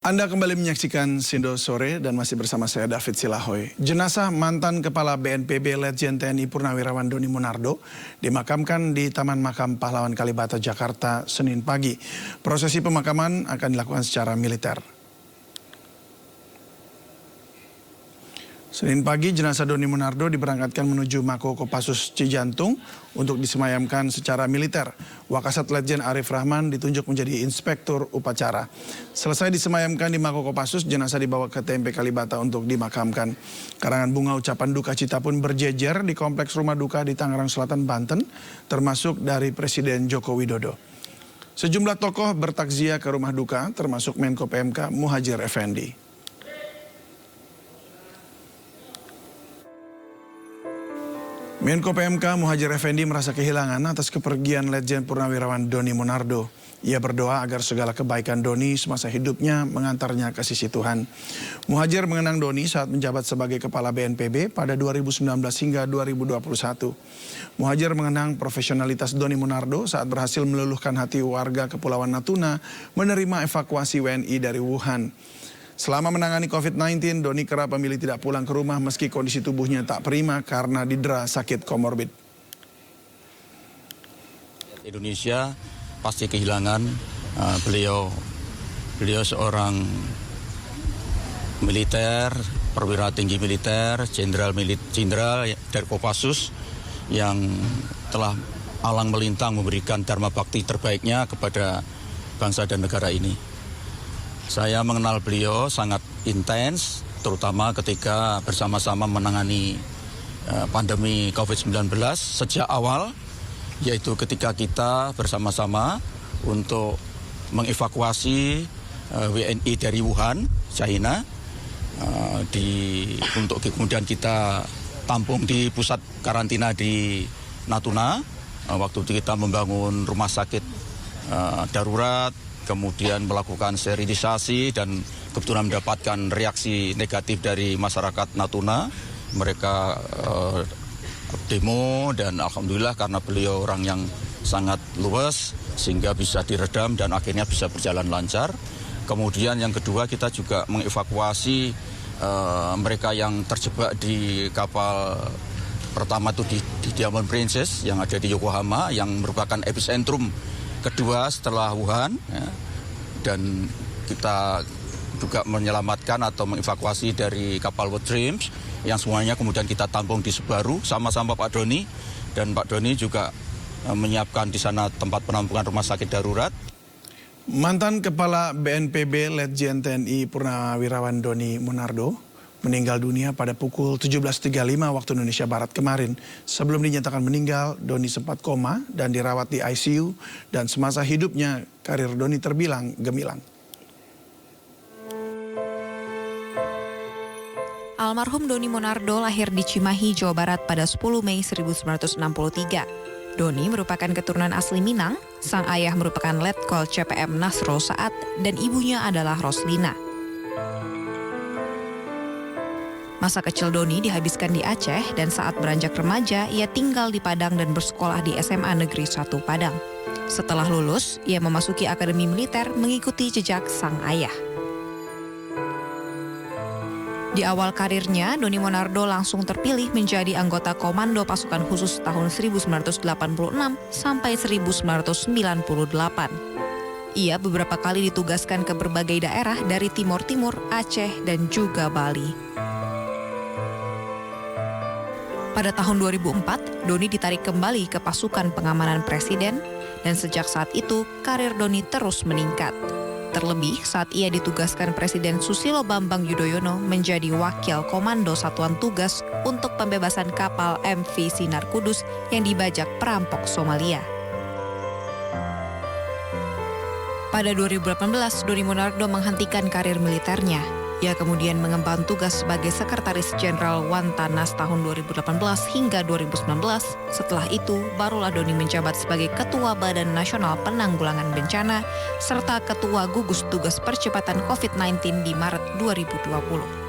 Anda kembali menyaksikan Sindo Sore dan masih bersama saya David Silahoy. Jenazah mantan Kepala BNPB Letjen TNI Purnawirawan Doni Monardo dimakamkan di Taman Makam Pahlawan Kalibata, Jakarta, Senin pagi. Prosesi pemakaman akan dilakukan secara militer. Senin pagi, jenazah Doni Monardo diberangkatkan menuju Mako Kopassus Cijantung untuk disemayamkan secara militer. Wakasat Letjen Arif Rahman ditunjuk menjadi inspektur upacara. Selesai disemayamkan di Mako Kopassus, jenazah dibawa ke TMP Kalibata untuk dimakamkan. Karangan bunga ucapan duka cita pun berjejer di kompleks rumah duka di Tangerang Selatan, Banten, termasuk dari Presiden Joko Widodo. Sejumlah tokoh bertakziah ke rumah duka, termasuk Menko PMK Muhadjir Effendi. Menko PMK Muhadjir Effendi merasa kehilangan atas kepergian Letjen Purnawirawan Doni Monardo. Ia berdoa agar segala kebaikan Doni semasa hidupnya mengantarnya ke sisi Tuhan. Muhadjir mengenang Doni saat menjabat sebagai Kepala BNPB pada 2019 hingga 2021. Muhadjir mengenang profesionalitas Doni Monardo saat berhasil meluluhkan hati warga Kepulauan Natuna menerima evakuasi WNI dari Wuhan. Selama menangani COVID-19, Doni kerap memilih tidak pulang ke rumah meski kondisi tubuhnya tak prima karena didera sakit komorbid. Indonesia pasti kehilangan beliau seorang militer, perwira tinggi militer, jenderal dari Kopassus yang telah alang melintang memberikan dharma bakti terbaiknya kepada bangsa dan negara ini. Saya mengenal beliau sangat intens, terutama ketika bersama-sama menangani pandemi COVID-19 sejak awal, yaitu ketika kita bersama-sama untuk mengevakuasi WNI dari Wuhan, China, untuk kemudian kita tampung di pusat karantina di Natuna. Waktu itu kita membangun rumah sakit darurat, kemudian melakukan sterilisasi dan kebetulan mendapatkan reaksi negatif dari masyarakat Natuna. Mereka demo dan alhamdulillah karena beliau orang yang sangat luas sehingga bisa diredam dan akhirnya bisa berjalan lancar. Kemudian yang kedua kita juga mengevakuasi mereka yang terjebak di kapal pertama itu di Diamond Princess yang ada di Yokohama yang merupakan epicentrum kedua setelah Wuhan, ya. Dan kita juga menyelamatkan atau mengevakuasi dari kapal World Dreams yang semuanya kemudian kita tampung di Sebaru sama-sama Pak Doni, dan Pak Doni juga menyiapkan di sana tempat penampungan rumah sakit darurat. Mantan Kepala BNPB Letjen TNI Purnawirawan Doni Monardo meninggal dunia pada pukul 17.35 waktu Indonesia Barat kemarin. Sebelum dinyatakan meninggal, Doni sempat koma dan dirawat di ICU, dan semasa hidupnya karir Doni terbilang gemilang. Almarhum Doni Monardo lahir di Cimahi, Jawa Barat pada 10 Mei 1963. Doni merupakan keturunan asli Minang, sang ayah merupakan Letkol CPM Nasro Saat dan ibunya adalah Roslina. Masa kecil Doni dihabiskan di Aceh dan saat beranjak remaja ia tinggal di Padang dan bersekolah di SMA Negeri 1 Padang. Setelah lulus, ia memasuki akademi militer mengikuti jejak sang ayah. Di awal karirnya, Doni Monardo langsung terpilih menjadi anggota Komando Pasukan Khusus tahun 1986 sampai 1998. Ia beberapa kali ditugaskan ke berbagai daerah dari Timur Timur, Aceh, dan juga Bali. Pada tahun 2004, Doni ditarik kembali ke pasukan pengamanan presiden, dan sejak saat itu karir Doni terus meningkat. Terlebih saat ia ditugaskan Presiden Susilo Bambang Yudhoyono menjadi wakil Komando Satuan Tugas untuk pembebasan kapal MV Sinar Kudus yang dibajak perampok Somalia. Pada 2018, Doni Monardo menghentikan karir militernya. Ia kemudian mengemban tugas sebagai Sekretaris Jenderal Wantanas tahun 2018 hingga 2019. Setelah itu, barulah Doni menjabat sebagai Ketua Badan Nasional Penanggulangan Bencana serta Ketua Gugus Tugas Percepatan COVID-19 di Maret 2020.